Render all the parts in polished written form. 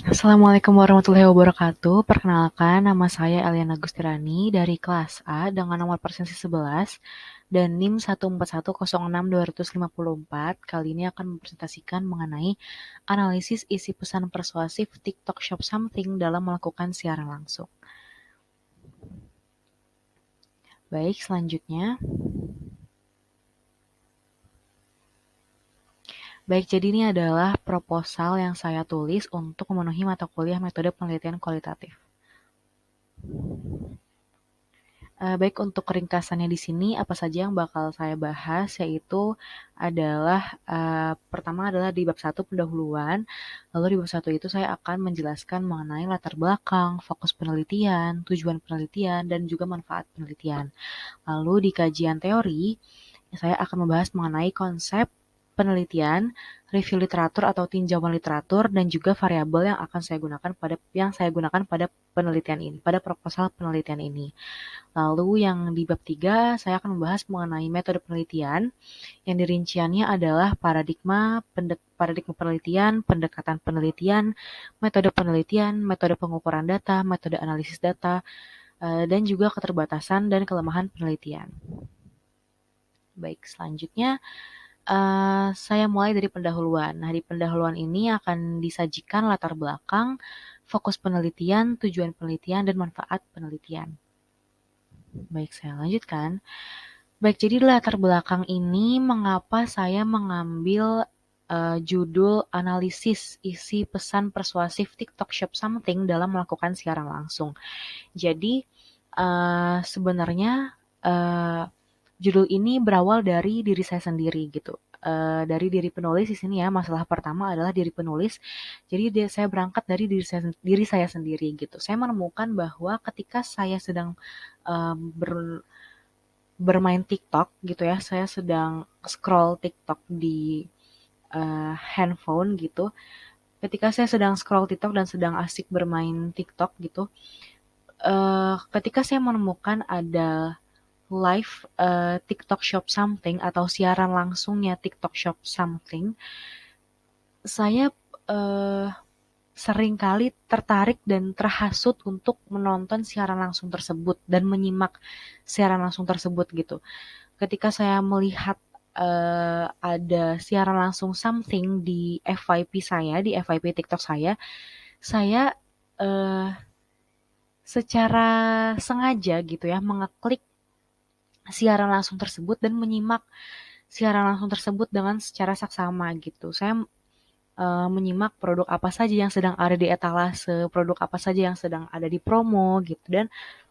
Assalamualaikum warahmatullahi wabarakatuh. Perkenalkan, nama saya Eliana Gustirani dari kelas A dengan nomor presensi 11 dan NIM 14106-254. Kali ini akan mempresentasikan mengenai analisis isi pesan persuasif TikTok Shop Something dalam melakukan siaran langsung. Baik, selanjutnya. Baik, jadi ini adalah proposal yang saya tulis untuk memenuhi mata kuliah metode penelitian kualitatif. Baik, untuk ringkasannya di sini apa saja yang bakal saya bahas, yaitu adalah pertama adalah di bab 1 pendahuluan, lalu di bab 1 itu saya akan menjelaskan mengenai latar belakang, fokus penelitian, tujuan penelitian, dan juga manfaat penelitian. Lalu di kajian teori, saya akan membahas mengenai konsep penelitian, review literatur atau tinjauan literatur, dan juga variabel yang saya gunakan pada penelitian ini, pada proposal penelitian ini. Lalu yang di bab 3 saya akan membahas mengenai metode penelitian yang dirinciannya adalah paradigma penelitian, pendekatan penelitian, metode pengukuran data, metode analisis data, dan juga keterbatasan dan kelemahan penelitian. Baik, selanjutnya saya mulai dari pendahuluan. Nah, di pendahuluan ini akan disajikan latar belakang, fokus penelitian, tujuan penelitian, dan manfaat penelitian. Baik, saya lanjutkan. Baik, jadi latar belakang ini mengapa saya mengambil judul analisis isi pesan persuasif TikTok Shop Something dalam melakukan siaran langsung. Jadi sebenarnya judul ini berawal dari diri saya sendiri gitu. Dari diri penulis di sini ya, masalah pertama adalah diri penulis. Jadi saya berangkat dari diri saya sendiri gitu. Saya menemukan bahwa ketika saya sedang bermain TikTok gitu ya, saya sedang scroll TikTok di handphone gitu. Ketika saya sedang scroll TikTok dan sedang asik bermain TikTok gitu, ketika saya menemukan ada live TikTok Shop Something atau siaran langsungnya TikTok Shop Something, saya seringkali tertarik dan terhasut untuk menonton siaran langsung tersebut dan menyimak siaran langsung tersebut gitu. Ketika saya melihat ada siaran langsung something di FYP saya, di FYP TikTok saya secara sengaja gitu ya mengeklik siaran langsung tersebut dan menyimak siaran langsung tersebut dengan secara saksama gitu. Saya menyimak produk apa saja yang sedang ada di etalase, produk apa saja yang sedang ada di promo gitu dan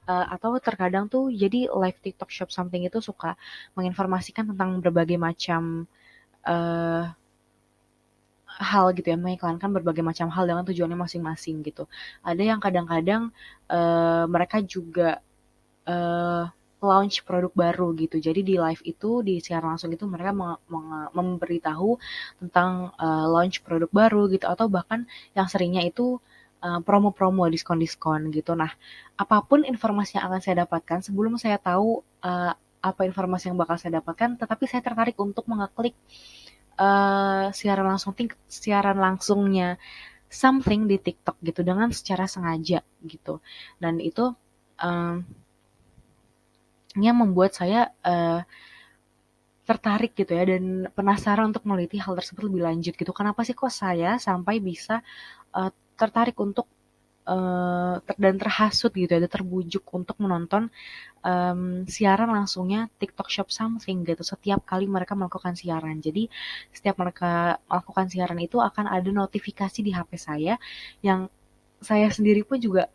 atau terkadang tuh jadi live TikTok Shop Something itu suka menginformasikan tentang berbagai macam uh, hal gitu ya, mengiklankan berbagai macam hal dengan tujuannya masing-masing gitu. Ada yang kadang-kadang mereka juga uh, launch produk baru gitu. Jadi di live itu, di siaran langsung itu mereka memberitahu tentang launch produk baru gitu atau bahkan yang seringnya itu promo-promo, diskon-diskon gitu. Nah, apapun informasi yang akan saya dapatkan sebelum saya tahu apa informasi yang bakal saya dapatkan, tetapi saya tertarik untuk mengeklik siaran langsungnya something di TikTok gitu dengan secara sengaja gitu. Dan itu um, yang membuat saya tertarik gitu ya dan penasaran untuk meneliti hal tersebut lebih lanjut gitu. Kenapa sih kok saya sampai bisa tertarik untuk dan terhasut gitu ya, terbujuk untuk menonton siaran langsungnya TikTok Shop Something gitu setiap kali mereka melakukan siaran. Jadi setiap mereka melakukan siaran itu akan ada notifikasi di HP saya yang saya sendiri pun juga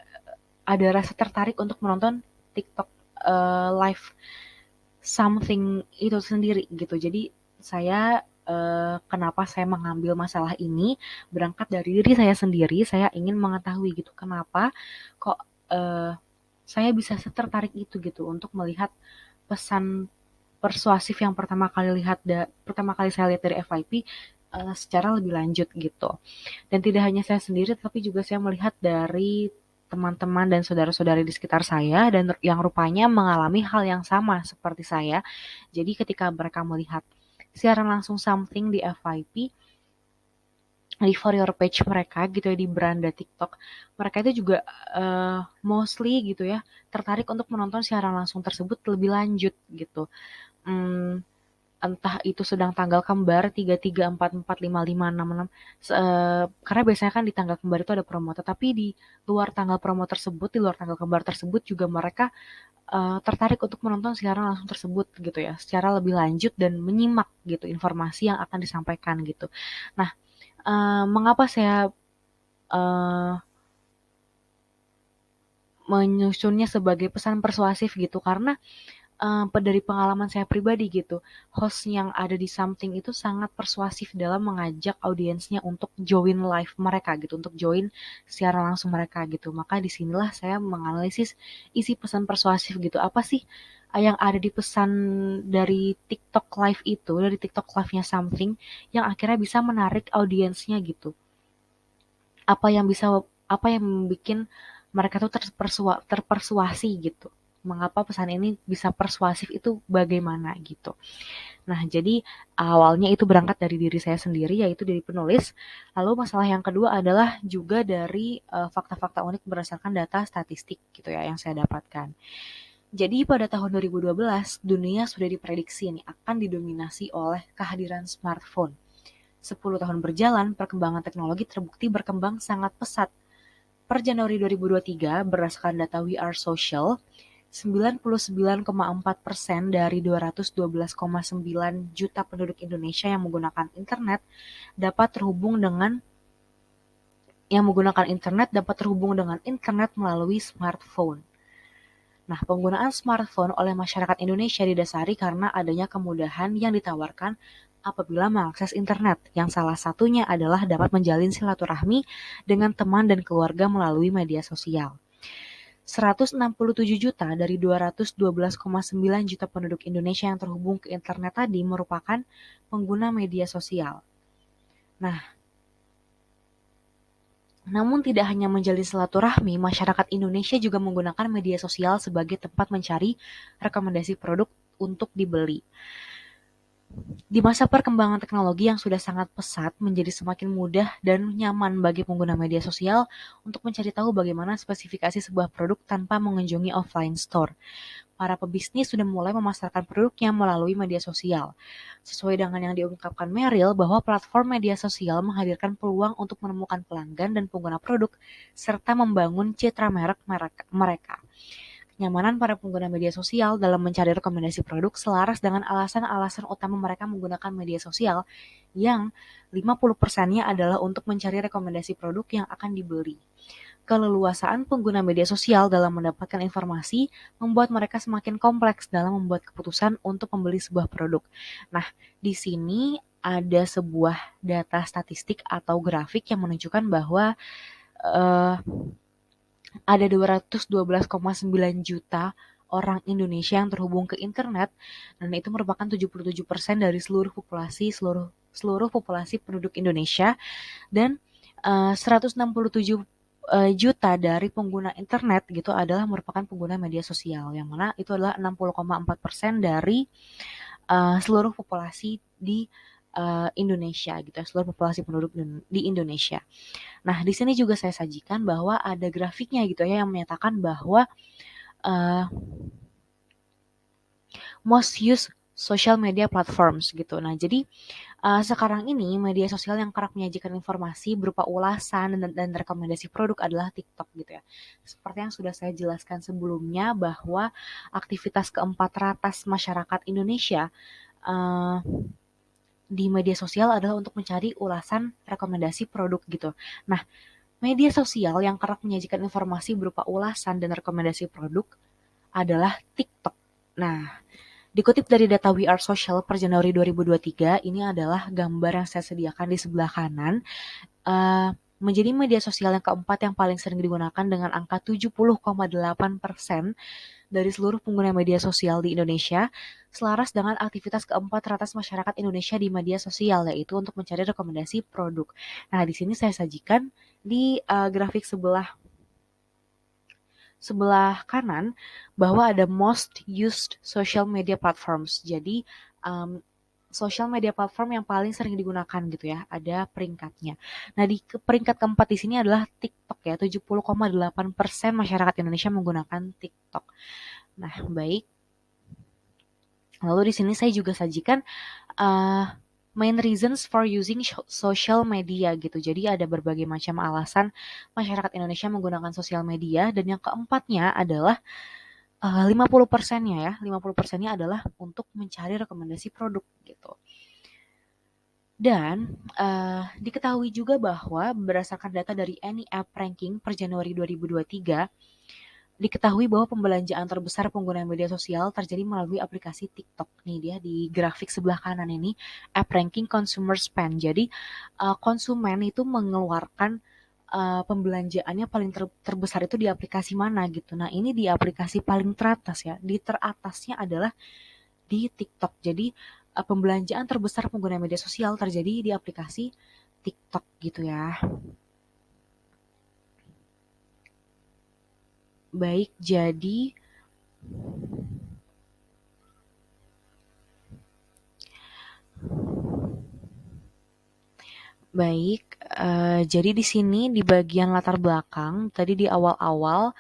ada rasa tertarik untuk menonton TikTok live something itu sendiri gitu. Jadi saya kenapa saya mengambil masalah ini berangkat dari diri saya sendiri. Saya ingin mengetahui gitu kenapa kok saya bisa tertarik itu gitu untuk melihat pesan persuasif yang pertama kali saya lihat dari FYP secara lebih lanjut gitu. Dan tidak hanya saya sendiri, tapi juga saya melihat dari teman-teman dan saudara-saudari di sekitar saya dan yang rupanya mengalami hal yang sama seperti saya. Jadi ketika mereka melihat siaran langsung something di FYP, di for your page mereka gitu ya, di beranda TikTok, mereka itu juga mostly gitu ya tertarik untuk menonton siaran langsung tersebut lebih lanjut gitu. Hmm, Entah itu sedang tanggal kembar 33, 44, 55, 66, karena biasanya kan di tanggal kembar itu ada promo, tetapi di luar tanggal promo tersebut, di luar tanggal kembar tersebut juga mereka tertarik untuk menonton siaran langsung tersebut gitu ya, secara lebih lanjut dan menyimak gitu informasi yang akan disampaikan gitu. Nah, mengapa saya uh, menyusunnya sebagai pesan persuasif gitu? Karena dari pengalaman saya pribadi gitu, host yang ada di Something itu sangat persuasif dalam mengajak audiensnya untuk join live mereka gitu, untuk join secara langsung mereka gitu. Maka disinilah saya menganalisis isi pesan persuasif gitu. Apa sih yang ada di pesan dari TikTok live itu, dari TikTok live-nya Something yang akhirnya bisa menarik audiensnya gitu. Apa yang bisa, apa yang membuat mereka tuh terpersuasi gitu. Mengapa pesan ini bisa persuasif itu bagaimana gitu. Nah, jadi awalnya itu berangkat dari diri saya sendiri, yaitu dari penulis. Lalu masalah yang kedua adalah juga dari fakta-fakta unik berdasarkan data statistik gitu ya yang saya dapatkan. Jadi pada tahun 2012 dunia sudah diprediksi nih akan didominasi oleh kehadiran smartphone. 10 tahun berjalan, perkembangan teknologi terbukti berkembang sangat pesat. Per Januari 2023, berdasarkan data We Are Social, 99,4% dari 212,9 juta penduduk Indonesia yang menggunakan internet melalui smartphone. Nah, penggunaan smartphone oleh masyarakat Indonesia didasari karena adanya kemudahan yang ditawarkan apabila mengakses internet, yang salah satunya adalah dapat menjalin silaturahmi dengan teman dan keluarga melalui media sosial. 167 juta dari 212,9 juta penduduk Indonesia yang terhubung ke internet tadi merupakan pengguna media sosial. Nah, namun tidak hanya menjalin silaturahmi, masyarakat Indonesia juga menggunakan media sosial sebagai tempat mencari rekomendasi produk untuk dibeli. Di masa perkembangan teknologi yang sudah sangat pesat, menjadi semakin mudah dan nyaman bagi pengguna media sosial untuk mencari tahu bagaimana spesifikasi sebuah produk tanpa mengunjungi offline store. Para pebisnis sudah mulai memasarkan produknya melalui media sosial. Sesuai dengan yang diungkapkan Merrill bahwa platform media sosial menghadirkan peluang untuk menemukan pelanggan dan pengguna produk serta membangun citra merek mereka. Kenyamanan para pengguna media sosial dalam mencari rekomendasi produk selaras dengan alasan-alasan utama mereka menggunakan media sosial yang 50%-nya adalah untuk mencari rekomendasi produk yang akan dibeli. Keleluasaan pengguna media sosial dalam mendapatkan informasi membuat mereka semakin kompleks dalam membuat keputusan untuk membeli sebuah produk. Nah, di sini ada sebuah data statistik atau grafik yang menunjukkan bahwa uh, ada 212,9 juta orang Indonesia yang terhubung ke internet, dan itu merupakan 77% dari seluruh populasi penduduk Indonesia, dan 167 juta dari pengguna internet gitu adalah merupakan pengguna media sosial, yang mana itu adalah 60,4% dari seluruh populasi di Indonesia gitu ya, seluruh populasi penduduk di Indonesia. Nah, di sini juga saya sajikan bahwa ada grafiknya gitu ya yang menyatakan bahwa uh, most used social media platforms gitu. Nah, jadi sekarang ini media sosial yang kerap menyajikan informasi berupa ulasan dan rekomendasi produk adalah TikTok gitu ya. Seperti yang sudah saya jelaskan sebelumnya bahwa aktivitas keempat teratas masyarakat Indonesia uh, di media sosial adalah untuk mencari ulasan rekomendasi produk gitu. Nah, media sosial yang kerap menyajikan informasi berupa ulasan dan rekomendasi produk adalah TikTok. Nah, dikutip dari data We Are Social per Januari 2023, ini adalah gambar yang saya sediakan di sebelah kanan. Menjadi media sosial yang keempat yang paling sering digunakan dengan angka 70,8% dari seluruh pengguna media sosial di Indonesia, selaras dengan aktivitas keempat teratas masyarakat Indonesia di media sosial, yaitu untuk mencari rekomendasi produk. Nah, di sini saya sajikan di grafik sebelah kanan bahwa ada most used social media platforms. Jadi social media platform yang paling sering digunakan gitu ya, ada peringkatnya. Nah, di peringkat keempat di sini adalah TikTok ya, 70,8% masyarakat Indonesia menggunakan TikTok. Nah, baik. Lalu di sini saya juga sajikan uh, main reasons for using social media gitu. Jadi ada berbagai macam alasan masyarakat Indonesia menggunakan sosial media, dan yang keempatnya adalah 50%-nya ya, 50%-nya adalah untuk mencari rekomendasi produk gitu. Dan diketahui juga bahwa berdasarkan data dari Any App Ranking per Januari 2023, diketahui bahwa pembelanjaan terbesar pengguna media sosial terjadi melalui aplikasi TikTok. Nih dia di grafik sebelah kanan ini, App Ranking Consumer Spend. Jadi konsumen itu mengeluarkan pembelanjaannya paling terbesar itu di aplikasi mana gitu. Nah, ini di aplikasi paling teratas ya. Di teratasnya adalah di TikTok. Jadi pembelanjaan terbesar pengguna media sosial terjadi di aplikasi TikTok gitu ya. Baik, jadi jadi di sini di bagian latar belakang tadi di awal-awal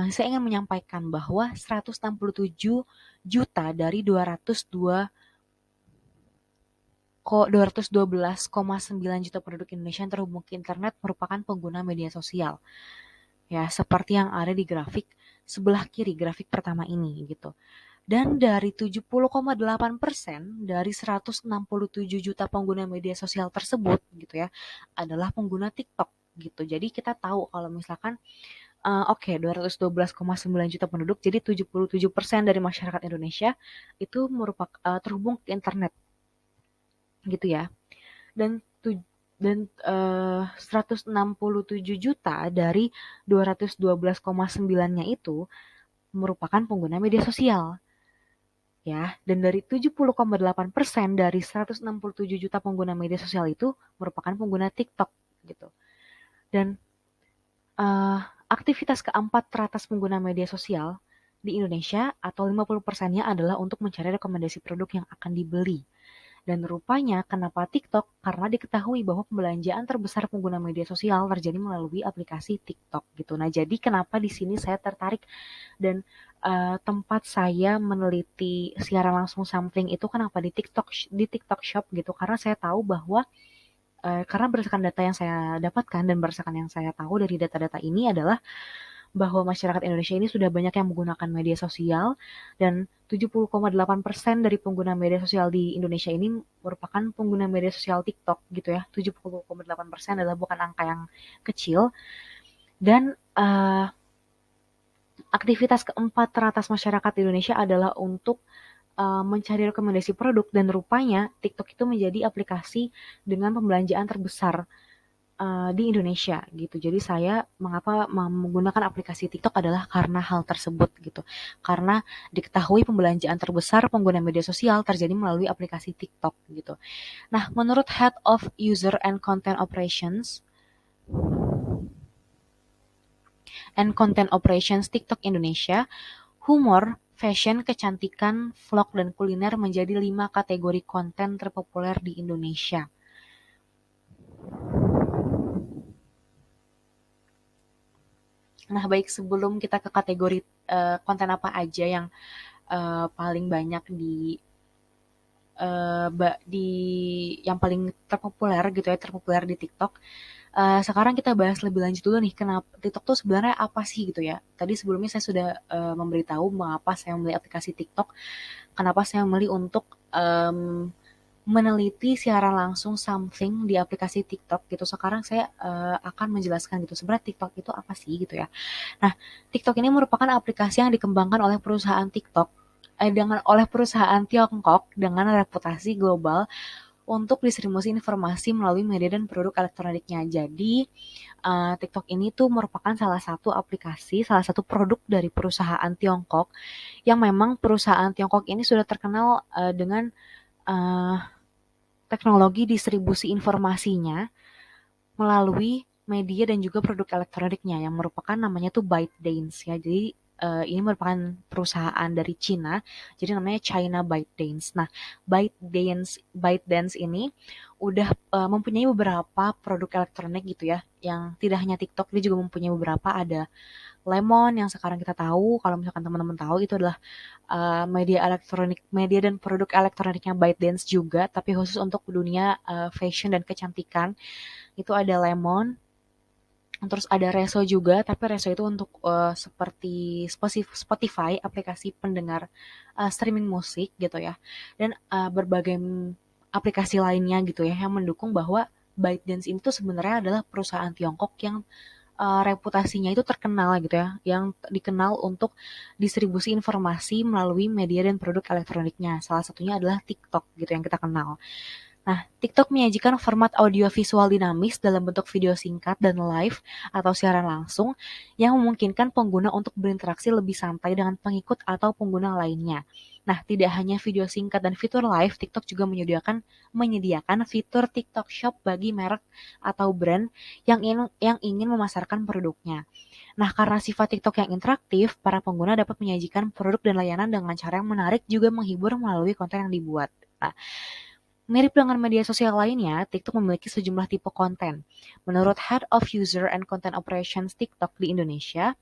saya ingin menyampaikan bahwa 167 juta dari 212,9 juta penduduk Indonesia yang terhubung ke internet merupakan pengguna media sosial. Ya, seperti yang ada di grafik sebelah kiri, grafik pertama ini gitu. Dan dari 70,8% dari 167 juta pengguna media sosial tersebut gitu ya, adalah pengguna TikTok gitu. Jadi kita tahu kalau misalkan 212,9 juta penduduk, jadi 77% dari masyarakat Indonesia itu merupakan terhubung ke internet gitu ya. Dan 167 juta dari 212,9-nya itu merupakan pengguna media sosial ya. Dan dari 70,8% dari 167 juta pengguna media sosial itu merupakan pengguna TikTok gitu. Dan aktivitas keempat teratas pengguna media sosial di Indonesia atau 50%-nya adalah untuk mencari rekomendasi produk yang akan dibeli. Dan rupanya kenapa TikTok? Karena diketahui bahwa pembelanjaan terbesar pengguna media sosial terjadi melalui aplikasi TikTok gitu. Nah, jadi kenapa di sini saya tertarik dan tempat saya meneliti siaran langsung sampling itu kenapa di TikTok Shop gitu? Karena saya tahu bahwa karena berdasarkan data yang saya dapatkan dan berdasarkan yang saya tahu dari data-data ini adalah bahwa masyarakat Indonesia ini sudah banyak yang menggunakan media sosial, dan 70,8% dari pengguna media sosial di Indonesia ini merupakan pengguna media sosial TikTok gitu ya. 70,8% adalah bukan angka yang kecil. Dan aktivitas keempat teratas masyarakat di Indonesia adalah untuk mencari rekomendasi produk, dan rupanya TikTok itu menjadi aplikasi dengan pembelanjaan terbesar di Indonesia gitu. Jadi saya mengapa menggunakan aplikasi TikTok adalah karena hal tersebut gitu. Karena diketahui pembelanjaan terbesar pengguna media sosial terjadi melalui aplikasi TikTok gitu. Nah, menurut Head of User and Content Operations TikTok Indonesia, humor, fashion, kecantikan, vlog, dan kuliner menjadi 5 kategori konten terpopuler di Indonesia. Nah, baik, sebelum kita ke kategori konten apa aja yang paling banyak di yang paling terpopuler gitu ya, terpopuler di TikTok. Sekarang kita bahas lebih lanjut dulu nih, kenapa TikTok tuh sebenarnya apa sih gitu ya. Tadi sebelumnya saya sudah memberitahu mengapa saya memilih aplikasi TikTok, kenapa saya memilih untuk meneliti siaran langsung something di aplikasi TikTok gitu. Sekarang saya akan menjelaskan gitu sebenarnya TikTok itu apa sih gitu ya. Nah, TikTok ini merupakan aplikasi yang dikembangkan oleh perusahaan oleh perusahaan Tiongkok dengan reputasi global untuk distribusi informasi melalui media dan produk elektroniknya. Jadi, TikTok ini tuh merupakan salah satu aplikasi, salah satu produk dari perusahaan Tiongkok yang memang perusahaan Tiongkok ini sudah terkenal dengan teknologi distribusi informasinya melalui media dan juga produk elektroniknya yang merupakan namanya tuh ByteDance ya. Jadi ini merupakan perusahaan dari Cina, jadi namanya China ByteDance. Nah, ByteDance ini udah mempunyai beberapa produk elektronik gitu ya, yang tidak hanya TikTok, dia juga mempunyai beberapa, ada Lemon yang sekarang kita tahu, kalau misalkan teman-teman tahu itu adalah media dan produk elektroniknya ByteDance juga, tapi khusus untuk dunia fashion dan kecantikan. Itu ada Lemon, terus ada Reso juga, tapi Reso itu untuk seperti Spotify, aplikasi pendengar streaming musik gitu ya, dan berbagai aplikasi lainnya gitu ya, yang mendukung bahwa ByteDance itu sebenarnya adalah perusahaan Tiongkok yang reputasinya itu terkenal gitu ya, yang dikenal untuk distribusi informasi melalui media dan produk elektroniknya. Salah satunya adalah TikTok gitu yang kita kenal. Nah, TikTok menyajikan format audio visual dinamis dalam bentuk video singkat dan live atau siaran langsung yang memungkinkan pengguna untuk berinteraksi lebih santai dengan pengikut atau pengguna lainnya. Nah, tidak hanya video singkat dan fitur live, TikTok juga menyediakan fitur TikTok Shop bagi merek atau brand yang ingin memasarkan produknya. Nah, karena sifat TikTok yang interaktif, para pengguna dapat menyajikan produk dan layanan dengan cara yang menarik juga menghibur melalui konten yang dibuat. Nah, mirip dengan media sosial lainnya, TikTok memiliki sejumlah tipe konten. Menurut Head of User and Content Operations TikTok di Indonesia,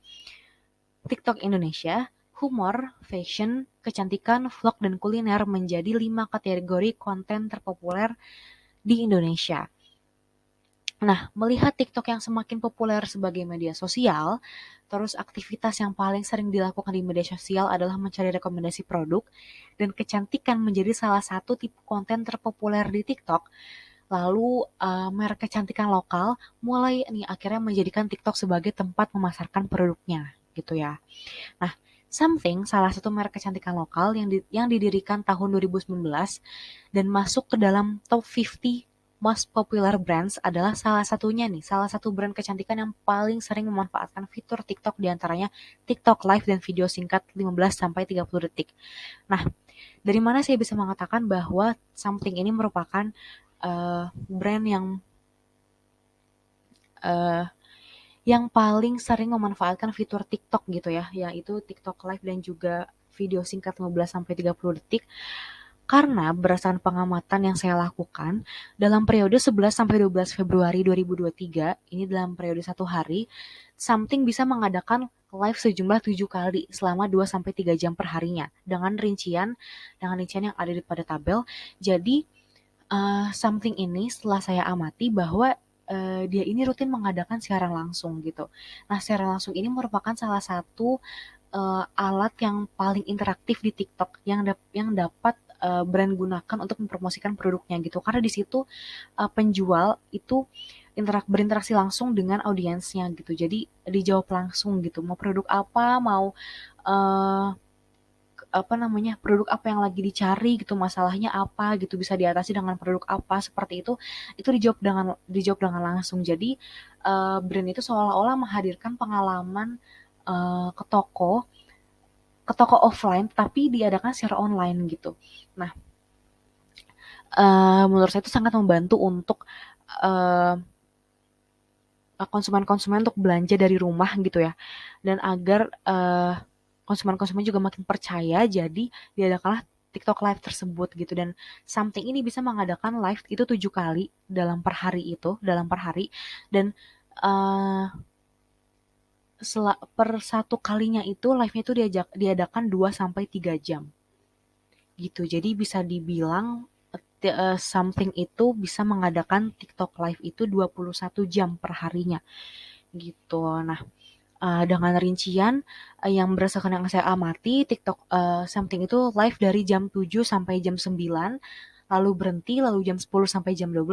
TikTok Indonesia, humor, fashion, kecantikan, vlog, dan kuliner menjadi 5 kategori konten terpopuler di Indonesia. Nah, melihat TikTok yang semakin populer sebagai media sosial, terus aktivitas yang paling sering dilakukan di media sosial adalah mencari rekomendasi produk, dan kecantikan menjadi salah satu tipe konten terpopuler di TikTok. Lalu merek kecantikan lokal mulai nih akhirnya menjadikan TikTok sebagai tempat memasarkan produknya gitu ya. Nah, Something, salah satu merek kecantikan lokal yang didirikan tahun 2019 dan masuk ke dalam top 50 most popular brands, adalah salah satu brand kecantikan yang paling sering memanfaatkan fitur TikTok, diantaranya TikTok Live dan video singkat 15 sampai 30 detik. Nah, dari mana saya bisa mengatakan bahwa Something ini merupakan brand uh, yang paling sering memanfaatkan fitur TikTok gitu ya, yaitu TikTok Live dan juga video singkat 15 sampai 30 detik. Karena berdasarkan pengamatan yang saya lakukan, dalam periode 11 sampai 12 Februari 2023, ini dalam periode 1 hari, Something bisa mengadakan live sejumlah 7 kali selama 2 sampai 3 jam per harinya dengan rincian yang ada pada tabel. Jadi Something ini setelah saya amati bahwa dia ini rutin mengadakan siaran langsung gitu. Nah, siaran langsung ini merupakan salah satu alat yang paling interaktif di TikTok yang dapat brand gunakan untuk mempromosikan produknya gitu. Karena di situ penjual itu berinteraksi langsung dengan audiensnya gitu. Jadi dijawab langsung gitu. Mau produk apa, mau uh, produk apa yang lagi dicari gitu, masalahnya apa gitu, bisa diatasi dengan produk apa, seperti itu dijawab dengan langsung. Jadi brand itu seolah-olah menghadirkan pengalaman uh, ke toko ke toko offline tapi diadakan secara online gitu. Nah, menurut saya itu sangat membantu untuk uh, konsumen-konsumen untuk belanja dari rumah gitu ya, dan agar konsumen-konsumen juga makin percaya, jadi diadakanlah TikTok Live tersebut gitu. Dan Something ini bisa mengadakan live itu 7 kali dalam per hari, dan uh, per satu kalinya itu live-nya itu diadakan 2 sampai 3 jam gitu. Jadi bisa dibilang Something itu bisa mengadakan TikTok Live itu 21 jam per harinya gitu. Nah, dengan rincian yang berdasarkan yang saya amati, TikTok Something itu live dari jam 7 sampai jam 9, lalu berhenti, lalu jam 10 sampai jam 12,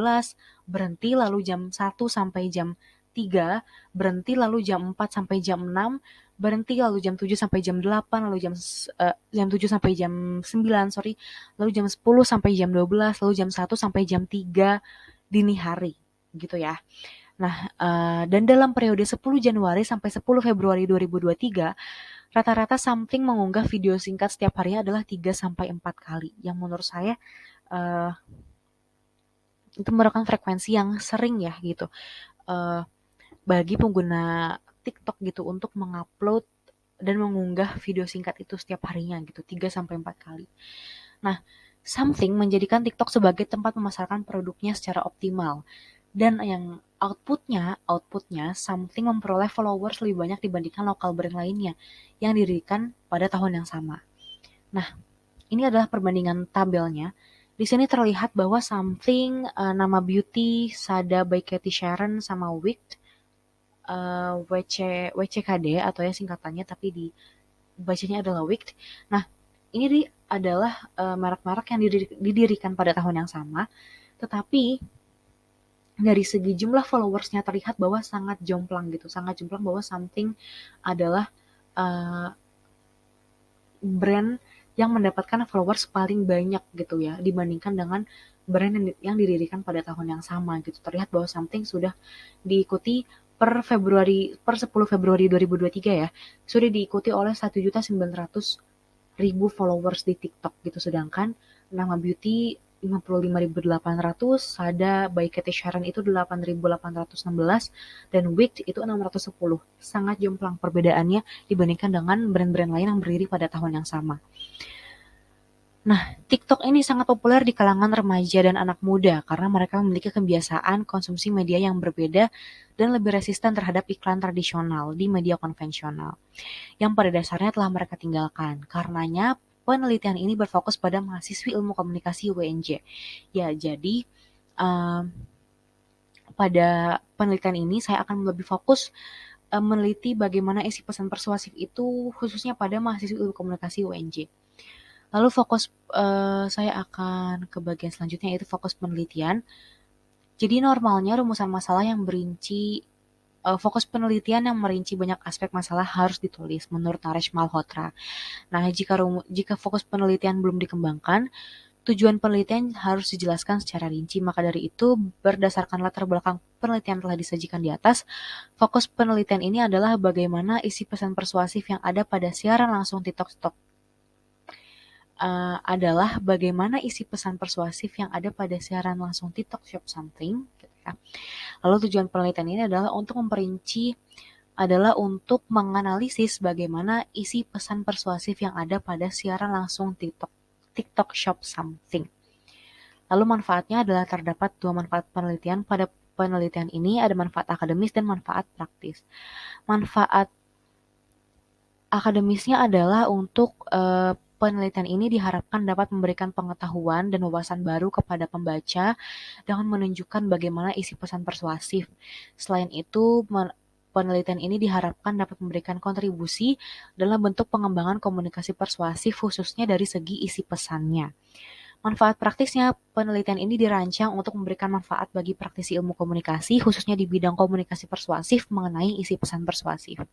berhenti, lalu jam 1 sampai jam 3, berhenti, lalu jam 4 sampai jam 6, berhenti, lalu jam 7 sampai jam 8, lalu jam 7 sampai jam 9, sorry, lalu jam 10 sampai jam 12, lalu jam 1 sampai jam 3 dini hari gitu ya. Nah, dan dalam periode 10 Januari sampai 10 Februari 2023, rata-rata Something mengunggah video singkat setiap harinya adalah 3 sampai 4 kali. Yang menurut saya uh, itu merupakan frekuensi yang sering ya gitu. Uh, Bagi pengguna TikTok gitu untuk mengupload dan mengunggah video singkat itu setiap harinya gitu, 3 sampai 4 kali. Nah, Something menjadikan TikTok sebagai tempat memasarkan produknya secara optimal. Dan yang outputnya Something memperoleh followers lebih banyak dibandingkan lokal brand lainnya yang didirikan pada tahun yang sama. Nah, ini adalah perbandingan tabelnya. Di sini terlihat bahwa Something, nama Beauty, Sada by Cathy Sharon, sama Wicked, WCKD atau ya singkatannya, tapi bacanya adalah Wicked. Nah, ini adalah merek-merek yang didirikan pada tahun yang sama, tetapi dari segi jumlah followersnya terlihat bahwa sangat jomplang gitu, sangat jomplang bahwa Something adalah uh, brand yang mendapatkan followers paling banyak gitu ya, dibandingkan dengan brand yang didirikan pada tahun yang sama gitu. Terlihat bahwa Something sudah diikuti per 10 Februari 2023 ya, sudah diikuti oleh 1.900.000 followers di TikTok gitu. Sedangkan nama Beauty 55.800, Sada by Cathy Sharon itu 8.816, dan Wicked itu 610. Sangat jomplang perbedaannya dibandingkan dengan brand-brand lain yang berdiri pada tahun yang sama. Nah, TikTok ini sangat populer di kalangan remaja dan anak muda karena mereka memiliki kebiasaan konsumsi media yang berbeda dan lebih resisten terhadap iklan tradisional di media konvensional yang pada dasarnya telah mereka tinggalkan. Karenanya, penelitian ini berfokus pada mahasiswi ilmu komunikasi UNJ. Ya, jadi um, pada penelitian ini saya akan lebih fokus meneliti bagaimana isi pesan persuasif itu khususnya pada mahasiswa ilmu komunikasi UNJ. Lalu fokus saya akan ke bagian selanjutnya, yaitu fokus penelitian. Jadi normalnya rumusan masalah yang fokus penelitian yang merinci banyak aspek masalah harus ditulis menurut Naresh Malhotra. Nah, jika fokus penelitian belum dikembangkan, tujuan penelitian harus dijelaskan secara rinci. Maka dari itu, berdasarkan latar belakang penelitian telah disajikan di atas, fokus penelitian ini adalah bagaimana isi pesan persuasif yang ada pada siaran langsung TikTok adalah bagaimana isi pesan persuasif yang ada pada siaran langsung TikTok Shop Something. Gitu ya. Lalu tujuan penelitian ini adalah untuk menganalisis bagaimana isi pesan persuasif yang ada pada siaran langsung TikTok Shop Something. Lalu manfaatnya adalah terdapat 2 manfaat penelitian. Pada penelitian ini ada manfaat akademis dan manfaat praktis. Manfaat akademisnya adalah untuk penelitian ini diharapkan dapat memberikan pengetahuan dan wawasan baru kepada pembaca dengan menunjukkan bagaimana isi pesan persuasif. Selain itu, penelitian ini diharapkan dapat memberikan kontribusi dalam bentuk pengembangan komunikasi persuasif khususnya dari segi isi pesannya. Manfaat praktisnya, penelitian ini dirancang untuk memberikan manfaat bagi praktisi ilmu komunikasi khususnya di bidang komunikasi persuasif mengenai isi pesan persuasif.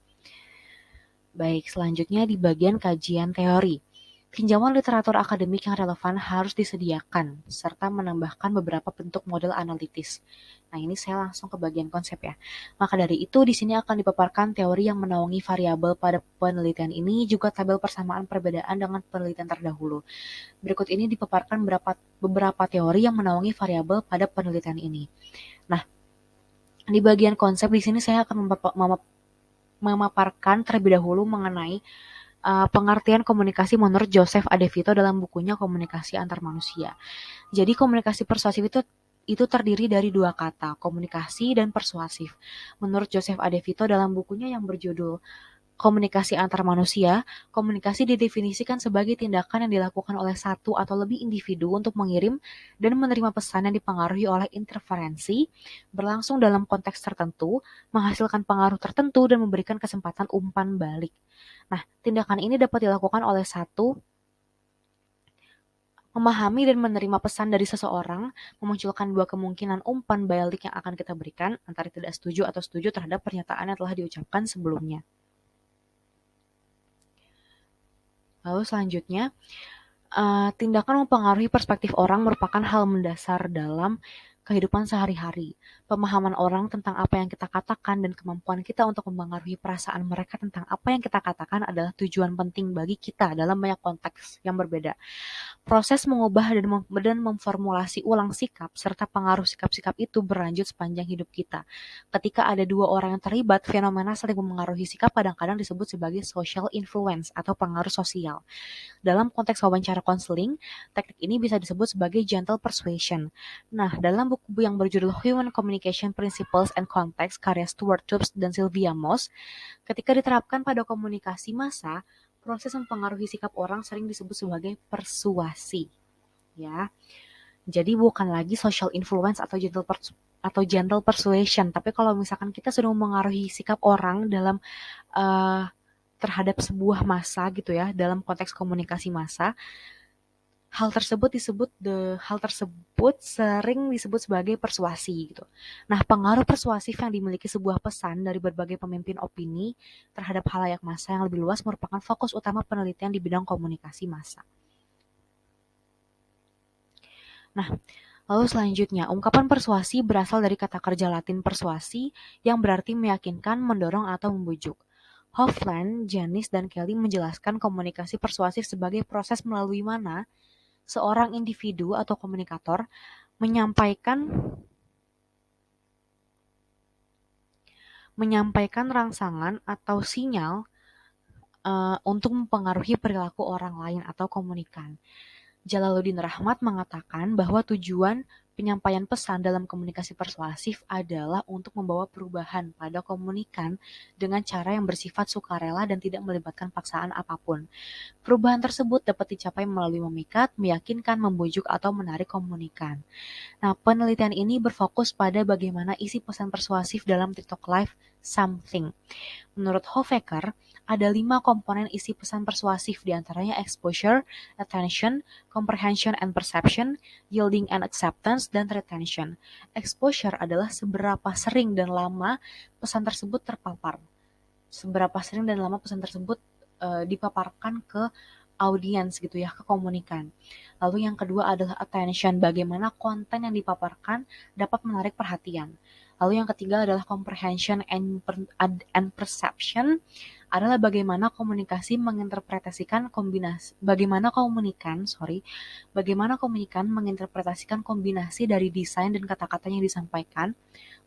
Baik, selanjutnya di bagian kajian teori. Pinjaman literatur akademik yang relevan harus disediakan, serta menambahkan beberapa bentuk model analitis. Nah, ini saya langsung ke bagian konsep ya. Maka dari itu, di sini akan dipaparkan teori yang menaungi variabel pada penelitian ini, juga tabel persamaan perbedaan dengan penelitian terdahulu. Berikut ini dipaparkan beberapa teori yang menaungi variabel pada penelitian ini. Nah, di bagian konsep di sini saya akan memaparkan terlebih dahulu mengenai pengertian komunikasi menurut Joseph Adevito dalam bukunya Komunikasi Antar Manusia. Jadi komunikasi persuasif itu terdiri dari 2 kata, komunikasi dan persuasif. Menurut Joseph Adevito dalam bukunya yang berjudul Komunikasi Antar Manusia, komunikasi didefinisikan sebagai tindakan yang dilakukan oleh satu atau lebih individu untuk mengirim dan menerima pesan yang dipengaruhi oleh interferensi, berlangsung dalam konteks tertentu, menghasilkan pengaruh tertentu, dan memberikan kesempatan umpan balik. Nah, tindakan ini dapat dilakukan oleh satu, memahami dan menerima pesan dari seseorang, memunculkan 2 kemungkinan umpan balik yang akan kita berikan, antara tidak setuju atau setuju terhadap pernyataan yang telah diucapkan sebelumnya. Lalu selanjutnya, tindakan mempengaruhi perspektif orang merupakan hal mendasar dalam kehidupan sehari-hari. Pemahaman orang tentang apa yang kita katakan dan kemampuan kita untuk mempengaruhi perasaan mereka tentang apa yang kita katakan adalah tujuan penting bagi kita dalam banyak konteks yang berbeda. Proses mengubah dan memformulasi ulang sikap serta pengaruh sikap-sikap itu berlanjut sepanjang hidup kita. Ketika ada dua orang yang terlibat, fenomena saling memengaruhi sikap kadang-kadang disebut sebagai social influence atau pengaruh sosial. Dalam konteks wawancara konseling, teknik ini bisa disebut sebagai gentle persuasion. Nah, dalam buku yang berjudul Human Communication Principles and Context karya Stuart Tubbs dan Sylvia Moss, ketika diterapkan pada komunikasi massa, proses mempengaruhi sikap orang sering disebut sebagai persuasi. Ya, jadi bukan lagi social influence atau gentle persuasion, tapi kalau misalkan kita sudah mempengaruhi sikap orang dalam uh, terhadap sebuah massa gitu ya, dalam konteks komunikasi massa, hal tersebut sering disebut sebagai persuasi gitu. Nah, pengaruh persuasif yang dimiliki sebuah pesan dari berbagai pemimpin opini terhadap halayak massa yang lebih luas merupakan fokus utama penelitian di bidang komunikasi massa. Nah, lalu selanjutnya, ungkapan persuasi berasal dari kata kerja Latin persuasi yang berarti meyakinkan, mendorong, atau membujuk. Hofland, Janis, dan Kelly menjelaskan komunikasi persuasif sebagai proses melalui mana seorang individu atau komunikator menyampaikan rangsangan atau sinyal untuk mempengaruhi perilaku orang lain atau komunikan. Jalaluddin Rahmat mengatakan bahwa tujuan penyampaian pesan dalam komunikasi persuasif adalah untuk membawa perubahan pada komunikan dengan cara yang bersifat sukarela dan tidak melibatkan paksaan apapun. Perubahan tersebut dapat dicapai melalui memikat, meyakinkan, membujuk, atau menarik komunikan. Nah, penelitian ini berfokus pada bagaimana isi pesan persuasif dalam TikTok Live Something. Menurut Hofecker, ada 5 komponen isi pesan persuasif, diantaranya exposure, attention, comprehension and perception, yielding and acceptance, dan retention. Exposure adalah seberapa sering dan lama pesan tersebut terpapar. Seberapa sering dan lama pesan tersebut dipaparkan ke audiens gitu ya, ke komunikan. Lalu yang kedua adalah attention, bagaimana konten yang dipaparkan dapat menarik perhatian. Lalu yang ketiga adalah comprehension and perception, adalah bagaimana komunikasi menginterpretasikan bagaimana komunikan menginterpretasikan kombinasi dari desain dan kata-kata yang disampaikan.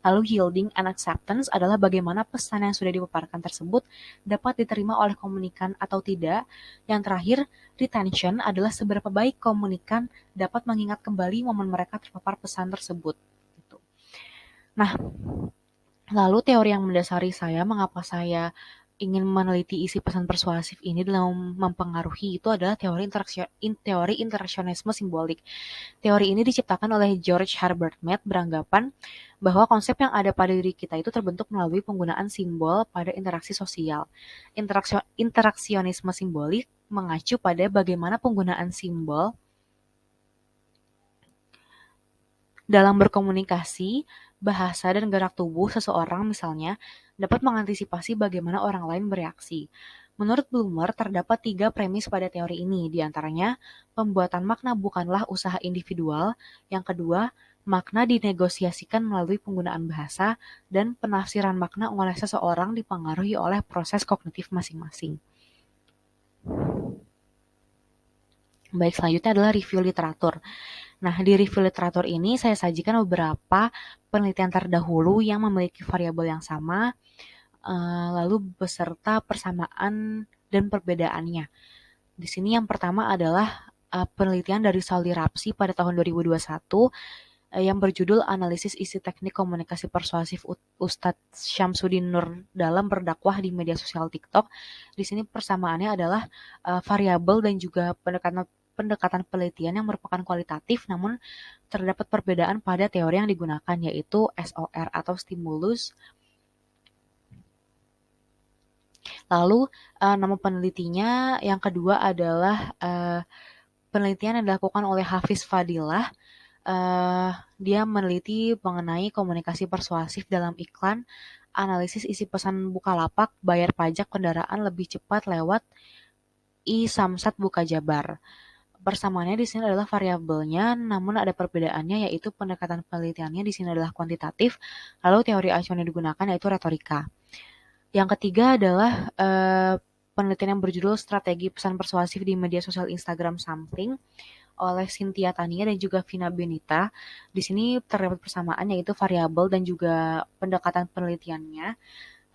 Lalu yielding and acceptance adalah bagaimana pesan yang sudah dipaparkan tersebut dapat diterima oleh komunikan atau tidak. Yang terakhir, retention adalah seberapa baik komunikan dapat mengingat kembali momen mereka terpapar pesan tersebut. Gitu. Nah, lalu teori yang mendasari saya mengapa saya ingin meneliti isi pesan persuasif ini dalam mempengaruhi itu adalah teori interaksionisme simbolik. Teori ini diciptakan oleh George Herbert Mead beranggapan bahwa konsep yang ada pada diri kita itu terbentuk melalui penggunaan simbol pada interaksi sosial. Interaksionisme simbolik mengacu pada bagaimana penggunaan simbol dalam berkomunikasi, bahasa, dan gerak tubuh seseorang misalnya dapat mengantisipasi bagaimana orang lain bereaksi. Menurut Blumer, terdapat 3 premis pada teori ini, diantaranya pembuatan makna bukanlah usaha individual, yang kedua, makna dinegosiasikan melalui penggunaan bahasa, dan penafsiran makna oleh seseorang dipengaruhi oleh proses kognitif masing-masing. Baik, selanjutnya adalah review literatur. Nah, di review literatur ini saya sajikan beberapa penelitian terdahulu yang memiliki variabel yang sama, lalu beserta persamaan dan perbedaannya. Di sini yang pertama adalah penelitian dari Sally Rapsi pada tahun 2021 yang berjudul Analisis Isi Teknik Komunikasi Persuasif Ustadz Syamsuddin Nur dalam berdakwah di media sosial TikTok. Di sini persamaannya adalah variabel dan juga pendekatan penelitian yang merupakan kualitatif, namun terdapat perbedaan pada teori yang digunakan, yaitu SOR atau stimulus. Lalu nama penelitinya yang kedua adalah penelitian yang dilakukan oleh Hafiz Fadilah. Dia meneliti mengenai komunikasi persuasif dalam iklan, analisis isi pesan Bukalapak, bayar pajak kendaraan lebih cepat lewat i-Samsat Buka Jabar. Persamaannya di sini adalah variabelnya, namun ada perbedaannya yaitu pendekatan penelitiannya di sini adalah kuantitatif, lalu teori acuan yang digunakan yaitu retorika. Yang ketiga adalah penelitian yang berjudul Strategi Pesan Persuasif di Media Sosial Instagram Something oleh Cynthia Tania dan juga Vina Benita. Di sini terdapat persamaan yaitu variabel dan juga pendekatan penelitiannya,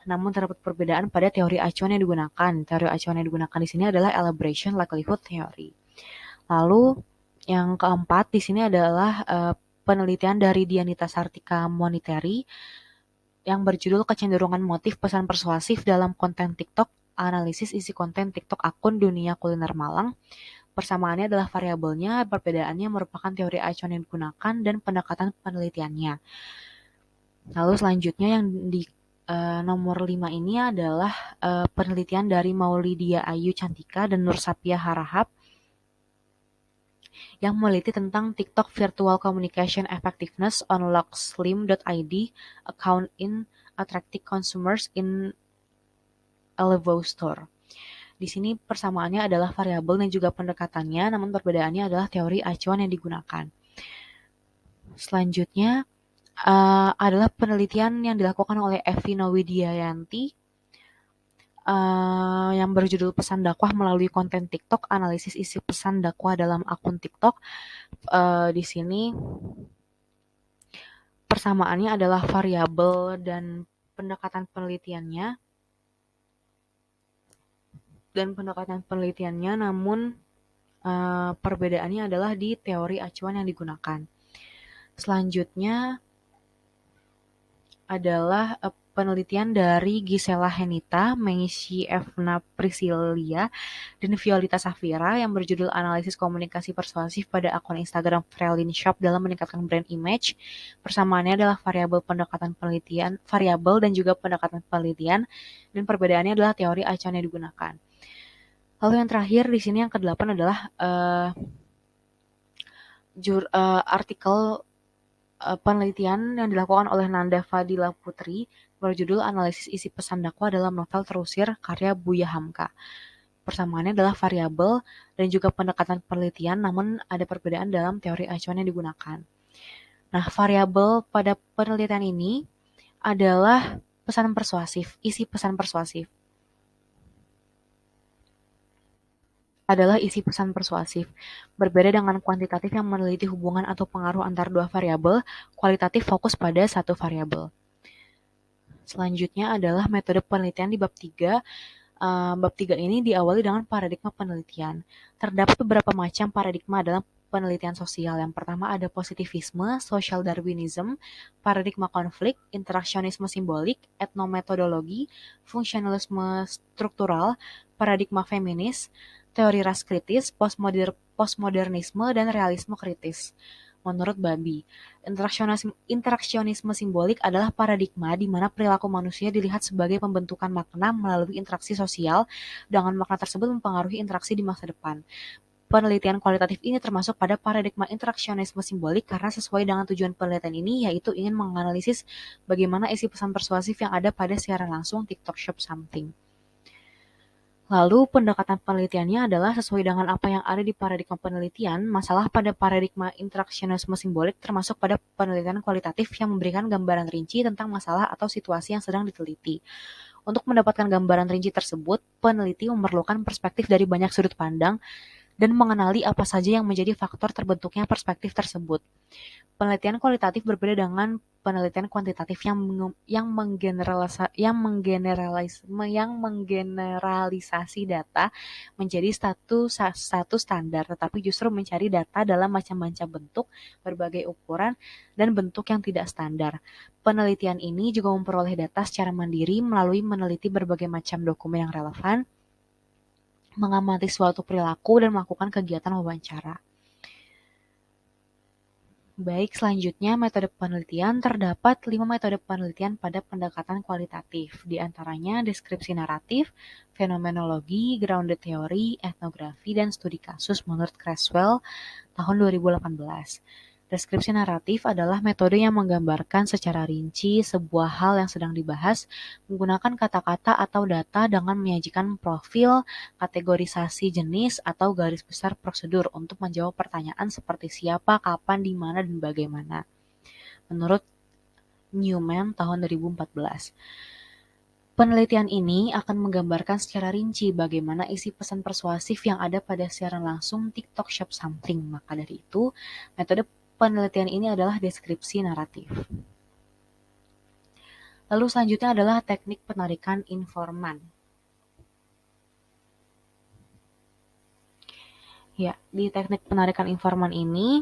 namun terdapat perbedaan pada teori acuan yang digunakan. Teori acuan yang digunakan di sini adalah Elaboration Likelihood Theory. Lalu yang keempat di sini adalah penelitian dari Dianita Sartika Moniteri yang berjudul Kecenderungan Motif Pesan Persuasif dalam Konten TikTok, Analisis Isi Konten TikTok Akun Dunia Kuliner Malang. Persamaannya adalah variabelnya, perbedaannya merupakan teori acuan yang digunakan dan pendekatan penelitiannya. Lalu selanjutnya yang di nomor 5 ini adalah penelitian dari Maulidia Ayu Cantika dan Nur Sapia Harahap yang meneliti tentang TikTok Virtual Communication Effectiveness on lockslim.id account in attracting consumers in Elevo Store. Di sini persamaannya adalah variabel dan juga pendekatannya, namun perbedaannya adalah teori acuan yang digunakan. Selanjutnya adalah penelitian yang dilakukan oleh Evi Nowidiayanti yang berjudul Pesan Dakwah Melalui Konten TikTok, Analisis Isi Pesan Dakwah dalam Akun TikTok. Di sini persamaannya adalah variabel dan pendekatan penelitiannya, namun perbedaannya adalah di teori acuan yang digunakan. Selanjutnya adalah penelitian dari Gisela Henita, Meisy Evna Priscilia, dan Violeta Safira yang berjudul Analisis Komunikasi Persuasif pada akun Instagram Frelin Shop dalam meningkatkan brand image. Persamaannya adalah variabel dan juga pendekatan penelitian, dan perbedaannya adalah teori acuan yang digunakan. Lalu yang terakhir di sini yang ke-8 adalah artikel penelitian yang dilakukan oleh Nanda Fadila Putri berjudul Analisis Isi Pesan Dakwah dalam Novel Terusir karya Buya Hamka. Persamaannya adalah variabel dan juga pendekatan penelitian, namun ada perbedaan dalam teori acuan yang digunakan. Nah, variabel pada penelitian ini adalah pesan persuasif, isi pesan persuasif. Adalah isi pesan persuasif. Berbeda dengan kuantitatif yang meneliti hubungan atau pengaruh antar dua variabel, kualitatif fokus pada satu variabel. Selanjutnya adalah metode penelitian di bab 3. Bab 3 ini diawali dengan paradigma penelitian. Terdapat beberapa macam paradigma dalam penelitian sosial. Yang pertama ada positivisme, social Darwinism, paradigma konflik, interaksionisme simbolik, etnometodologi, fungsionalisme struktural, paradigma feminis, teori ras kritis, postmodernisme, dan realisme kritis. Menurut Babi, interaksionisme simbolik adalah paradigma di mana perilaku manusia dilihat sebagai pembentukan makna melalui interaksi sosial, dengan makna tersebut mempengaruhi interaksi di masa depan. Penelitian kualitatif ini termasuk pada paradigma interaksionisme simbolik karena sesuai dengan tujuan penelitian ini, yaitu ingin menganalisis bagaimana isi pesan persuasif yang ada pada siaran langsung TikTok Shop Something. Lalu pendekatan penelitiannya adalah sesuai dengan apa yang ada di paradigma penelitian, masalah pada paradigma interaksionisme simbolik termasuk pada penelitian kualitatif yang memberikan gambaran rinci tentang masalah atau situasi yang sedang diteliti. Untuk mendapatkan gambaran rinci tersebut, peneliti memerlukan perspektif dari banyak sudut pandang dan mengenali apa saja yang menjadi faktor terbentuknya perspektif tersebut. Penelitian kualitatif berbeda dengan penelitian kuantitatif yang menggeneralisasi data menjadi satu standar, tetapi justru mencari data dalam macam-macam bentuk, berbagai ukuran, dan bentuk yang tidak standar. Penelitian ini juga memperoleh data secara mandiri melalui meneliti berbagai macam dokumen yang relevan, mengamati suatu perilaku, dan melakukan kegiatan wawancara. Baik, selanjutnya metode penelitian. Terdapat 5 metode penelitian pada pendekatan kualitatif, di antaranya deskripsi naratif, fenomenologi, grounded theory, etnografi, dan studi kasus menurut Creswell tahun 2018. Deskripsi naratif adalah metode yang menggambarkan secara rinci sebuah hal yang sedang dibahas menggunakan kata-kata atau data dengan menyajikan profil, kategorisasi jenis, atau garis besar prosedur untuk menjawab pertanyaan seperti siapa, kapan, di mana, dan bagaimana. Menurut Newman tahun 2014. Penelitian ini akan menggambarkan secara rinci bagaimana isi pesan persuasif yang ada pada siaran langsung TikTok Shop Sampling. Maka dari itu, metode penelitian ini adalah deskripsi naratif. Lalu selanjutnya adalah teknik penarikan informan. Ya, di teknik penarikan informan ini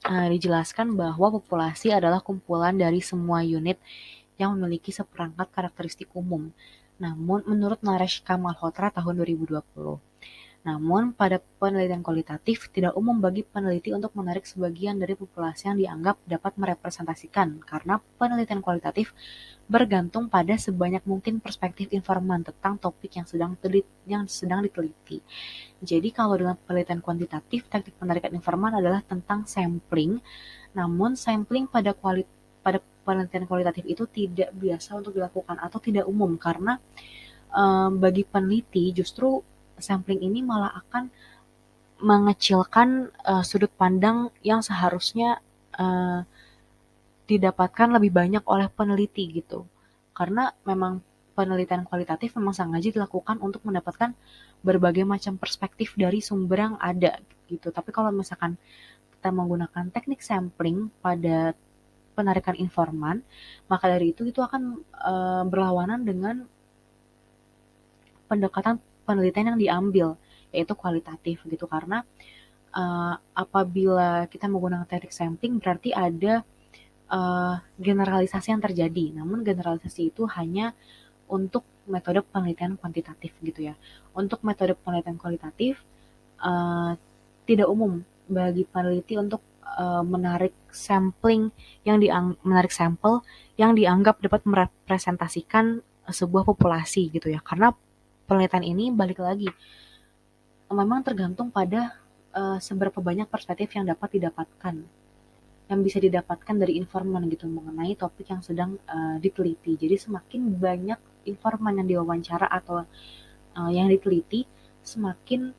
dijelaskan bahwa populasi adalah kumpulan dari semua unit yang memiliki seperangkat karakteristik umum. Namun, menurut Naresh Malhotra tahun 2020, namun, pada penelitian kualitatif, tidak umum bagi peneliti untuk menarik sebagian dari populasi yang dianggap dapat merepresentasikan, karena penelitian kualitatif bergantung pada sebanyak mungkin perspektif informan tentang topik yang sedang diteliti. Jadi, kalau dengan penelitian kuantitatif, teknik penarikan informan adalah tentang sampling, namun sampling pada penelitian kualitatif itu tidak biasa untuk dilakukan atau tidak umum, karena bagi peneliti justru sampling ini malah akan mengecilkan sudut pandang yang seharusnya didapatkan lebih banyak oleh peneliti gitu. Karena memang penelitian kualitatif memang sengaja dilakukan untuk mendapatkan berbagai macam perspektif dari sumber yang ada gitu. Tapi kalau misalkan kita menggunakan teknik sampling pada penarikan informan, maka dari itu akan berlawanan dengan pendekatan penelitian yang diambil, yaitu kualitatif gitu. Karena apabila kita menggunakan teknik sampling berarti ada generalisasi yang terjadi. Namun generalisasi itu hanya untuk metode penelitian kuantitatif gitu ya. Untuk metode penelitian kualitatif tidak umum bagi peneliti untuk menarik sampel yang dianggap dapat merepresentasikan sebuah populasi gitu ya. Karena penelitian ini balik lagi memang tergantung pada seberapa banyak perspektif yang dapat didapatkan, yang bisa didapatkan dari informan gitu mengenai topik yang sedang diteliti. Jadi semakin banyak informan yang diwawancara atau yang diteliti, semakin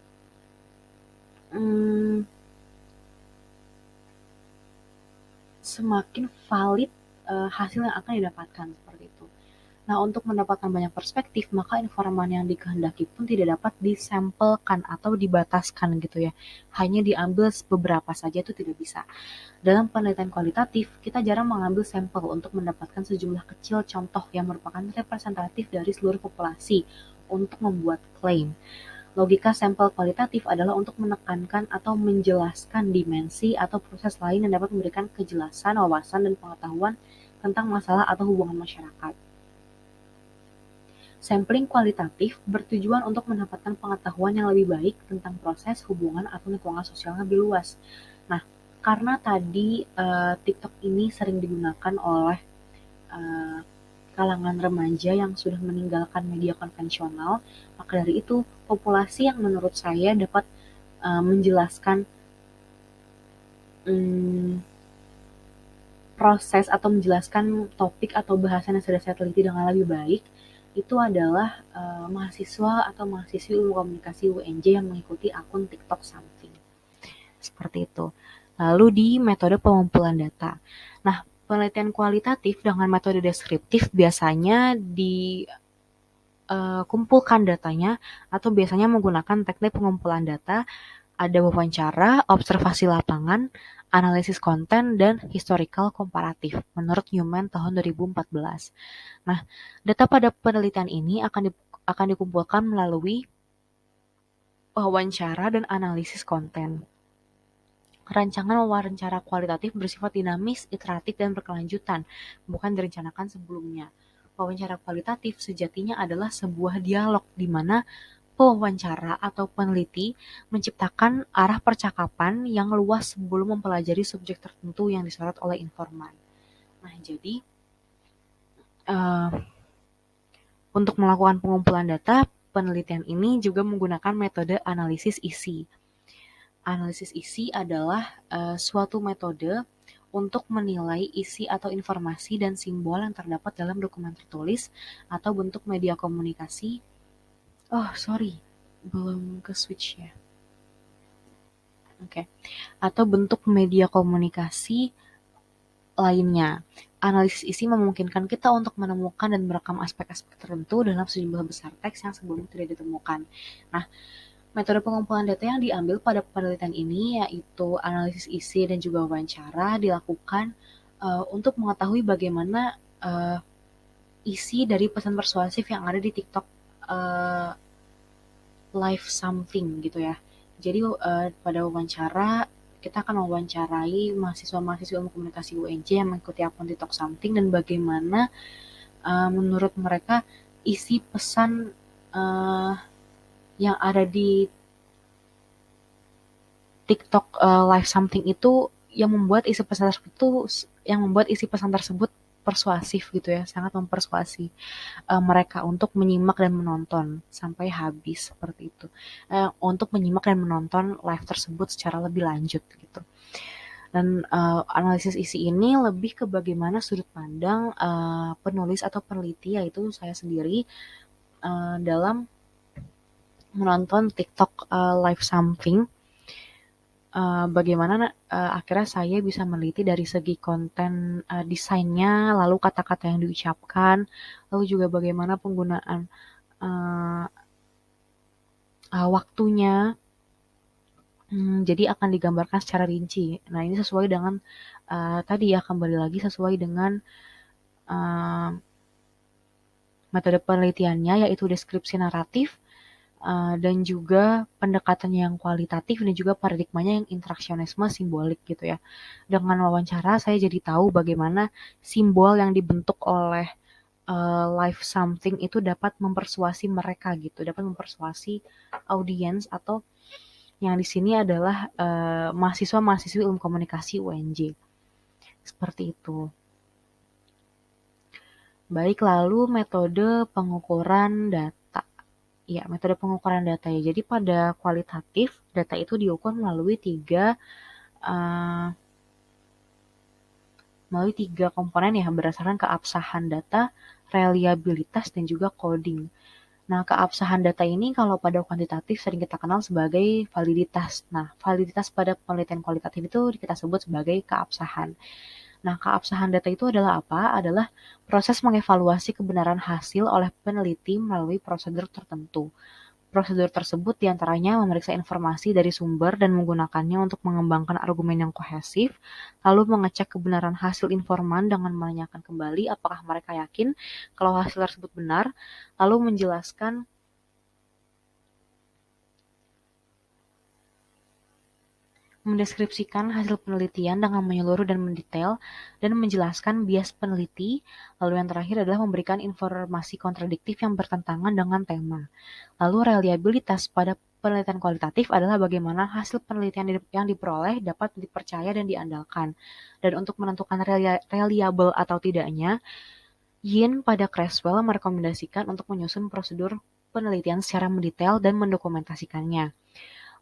valid hasil yang akan didapatkan seperti itu. Nah, untuk mendapatkan banyak perspektif, maka informan yang dikehendaki pun tidak dapat disampelkan atau dibataskan gitu ya. Hanya diambil beberapa saja itu tidak bisa. Dalam penelitian kualitatif, kita jarang mengambil sampel untuk mendapatkan sejumlah kecil contoh yang merupakan representatif dari seluruh populasi untuk membuat klaim. Logika sampel kualitatif adalah untuk menekankan atau menjelaskan dimensi atau proses lain yang dapat memberikan kejelasan, wawasan, dan pengetahuan tentang masalah atau hubungan masyarakat. Sampling kualitatif bertujuan untuk mendapatkan pengetahuan yang lebih baik tentang proses, hubungan, atau lingkungan sosial yang lebih luas. Nah, karena tadi TikTok ini sering digunakan oleh kalangan remaja yang sudah meninggalkan media konvensional, maka dari itu populasi yang menurut saya dapat menjelaskan proses atau menjelaskan topik atau bahasan yang sudah saya teliti dengan lebih baik itu adalah mahasiswa atau mahasiswi ilmu komunikasi UNJ yang mengikuti akun TikTok Something. Seperti itu. Lalu di metode pengumpulan data. Nah, penelitian kualitatif dengan metode deskriptif biasanya dikumpulkan datanya atau biasanya menggunakan teknik pengumpulan data, ada wawancara, observasi lapangan, analisis konten, dan historical komparatif menurut Newman tahun 2014. Nah, data pada penelitian ini akan dikumpulkan melalui wawancara dan analisis konten. Rancangan wawancara kualitatif bersifat dinamis, iteratif, dan berkelanjutan, bukan direncanakan sebelumnya. Wawancara kualitatif sejatinya adalah sebuah dialog di mana pewawancara atau peneliti menciptakan arah percakapan yang luas sebelum mempelajari subjek tertentu yang disorot oleh informan. Nah, jadi untuk melakukan pengumpulan data, penelitian ini juga menggunakan metode analisis isi. Analisis isi adalah suatu metode untuk menilai isi atau informasi dan simbol yang terdapat dalam dokumen tertulis atau bentuk media komunikasi. Oh, sorry, belum ke switch ya. Oke. Atau bentuk media komunikasi lainnya. Analisis isi memungkinkan kita untuk menemukan dan merekam aspek-aspek tertentu dalam sejumlah besar teks yang sebelumnya tidak ditemukan. Nah, metode pengumpulan data yang diambil pada penelitian ini yaitu analisis isi dan juga wawancara dilakukan untuk mengetahui bagaimana isi dari pesan persuasif yang ada di TikTok uh, live something gitu ya. Jadi pada wawancara kita akan mewawancarai mahasiswa-mahasiswa ilmu komunikasi UNJ yang mengikuti akun TikTok something dan bagaimana menurut mereka isi pesan yang ada di TikTok live something itu yang membuat isi pesan tersebut persuasif gitu ya, sangat mempersuasi mereka untuk menyimak dan menonton sampai habis seperti itu. Untuk menyimak dan menonton live tersebut secara lebih lanjut gitu. Dan analisis isi ini lebih ke bagaimana sudut pandang penulis atau peneliti yaitu saya sendiri dalam menonton TikTok live something. Bagaimana akhirnya saya bisa meneliti dari segi konten desainnya, lalu kata-kata yang diucapkan, lalu juga bagaimana penggunaan waktunya. Jadi akan digambarkan secara rinci. Nah, ini sesuai dengan tadi ya, kembali lagi sesuai dengan metode penelitiannya yaitu deskripsi naratif dan juga pendekatannya yang kualitatif dan juga paradigmanya yang interaksionisme simbolik gitu ya. Dengan wawancara saya jadi tahu bagaimana simbol yang dibentuk oleh live something itu dapat mempersuasi mereka gitu, dapat mempersuasi audiens atau yang di sini adalah mahasiswa-mahasiswi ilmu komunikasi UNJ. Seperti itu. Baik, lalu metode pengukuran data. Ya, metode pengukuran data ya. Jadi pada kualitatif, data itu diukur melalui tiga komponen ya, berdasarkan keabsahan data, reliabilitas, dan juga coding. Nah, keabsahan data ini kalau pada kuantitatif sering kita kenal sebagai validitas. Nah, validitas pada penelitian kualitatif itu kita sebut sebagai keabsahan. Nah, keabsahan data itu adalah apa? Adalah proses mengevaluasi kebenaran hasil oleh peneliti melalui prosedur tertentu. Prosedur tersebut diantaranya memeriksa informasi dari sumber dan menggunakannya untuk mengembangkan argumen yang kohesif, lalu mengecek kebenaran hasil informan dengan menanyakan kembali apakah mereka yakin kalau hasil tersebut benar, lalu menjelaskan mendeskripsikan hasil penelitian dengan menyeluruh dan mendetail, dan menjelaskan bias peneliti, lalu yang terakhir adalah memberikan informasi kontradiktif yang bertentangan dengan tema. Lalu reliabilitas pada penelitian kualitatif adalah bagaimana hasil penelitian yang diperoleh dapat dipercaya dan diandalkan. Dan untuk menentukan reliable atau tidaknya, Yin pada Creswell merekomendasikan untuk menyusun prosedur penelitian secara mendetail dan mendokumentasikannya.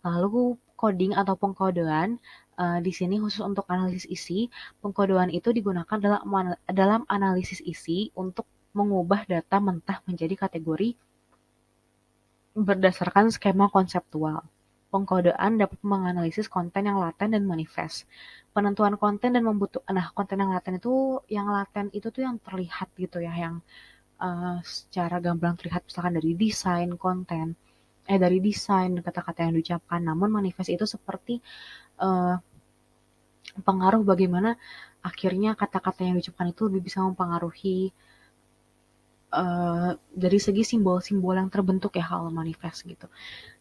Lalu coding atau pengkodean di sini khusus untuk analisis isi, pengkodean itu digunakan dalam analisis isi untuk mengubah data mentah menjadi kategori berdasarkan skema konseptual. Pengkodean dapat menganalisis konten yang laten dan manifest. Penentuan konten dan konten yang laten itu tuh yang terlihat gitu ya, yang secara gamblang terlihat misalkan dari desain konten, dari desain kata-kata yang diucapkan. Namun manifest itu seperti pengaruh bagaimana akhirnya kata-kata yang diucapkan itu lebih bisa mempengaruhi dari segi simbol-simbol yang terbentuk ya kalau manifest gitu.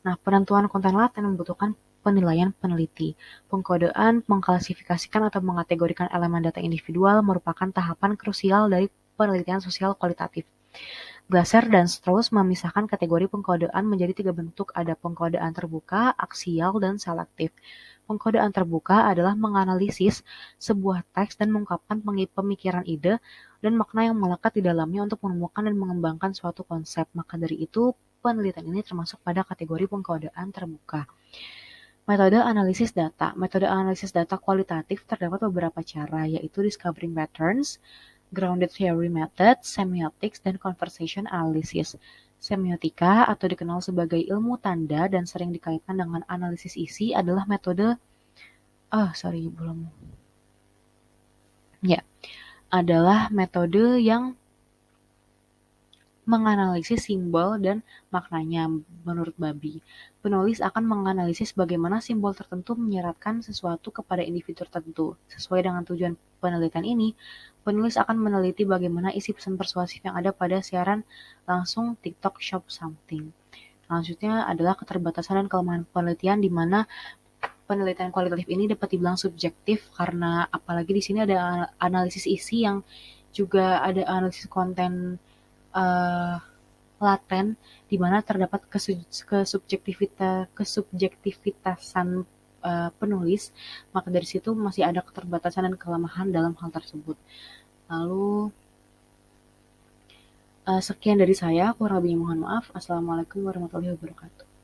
Nah, penentuan konten laten membutuhkan penilaian peneliti. Pengkodean, mengklasifikasikan atau mengategorikan elemen data individual merupakan tahapan krusial dari penelitian sosial kualitatif. Glaser dan Strauss memisahkan kategori pengkodean menjadi 3 bentuk, ada pengkodean terbuka, aksial, dan selektif. Pengkodean terbuka adalah menganalisis sebuah teks dan mengungkapkan pemikiran ide dan makna yang melekat di dalamnya untuk menemukan dan mengembangkan suatu konsep. Maka dari itu, penelitian ini termasuk pada kategori pengkodean terbuka. Metode analisis data. Metode analisis data kualitatif terdapat beberapa cara, yaitu discovering patterns, grounded theory method, semiotics, dan conversation analysis. Semiotika atau dikenal sebagai ilmu tanda dan sering dikaitkan dengan analisis isi adalah metode belum. Ya, adalah metode yang menganalisis simbol dan maknanya. Menurut Babi, penulis akan menganalisis bagaimana simbol tertentu menyeratkan sesuatu kepada individu tertentu. Sesuai dengan tujuan penelitian ini, penulis akan meneliti bagaimana isi pesan persuasif yang ada pada siaran langsung TikTok Shop Something. Selanjutnya adalah keterbatasan dan kelemahan penelitian, di mana penelitian kualitatif ini dapat dibilang subjektif karena apalagi di sini ada analisis isi yang juga ada analisis konten uh, laten, di mana terdapat kesubjektivitasan penulis, maka dari situ masih ada keterbatasan dan kelemahan dalam hal tersebut. Lalu sekian dari saya, kurang lebihnya mohon maaf. Assalamualaikum warahmatullahi wabarakatuh.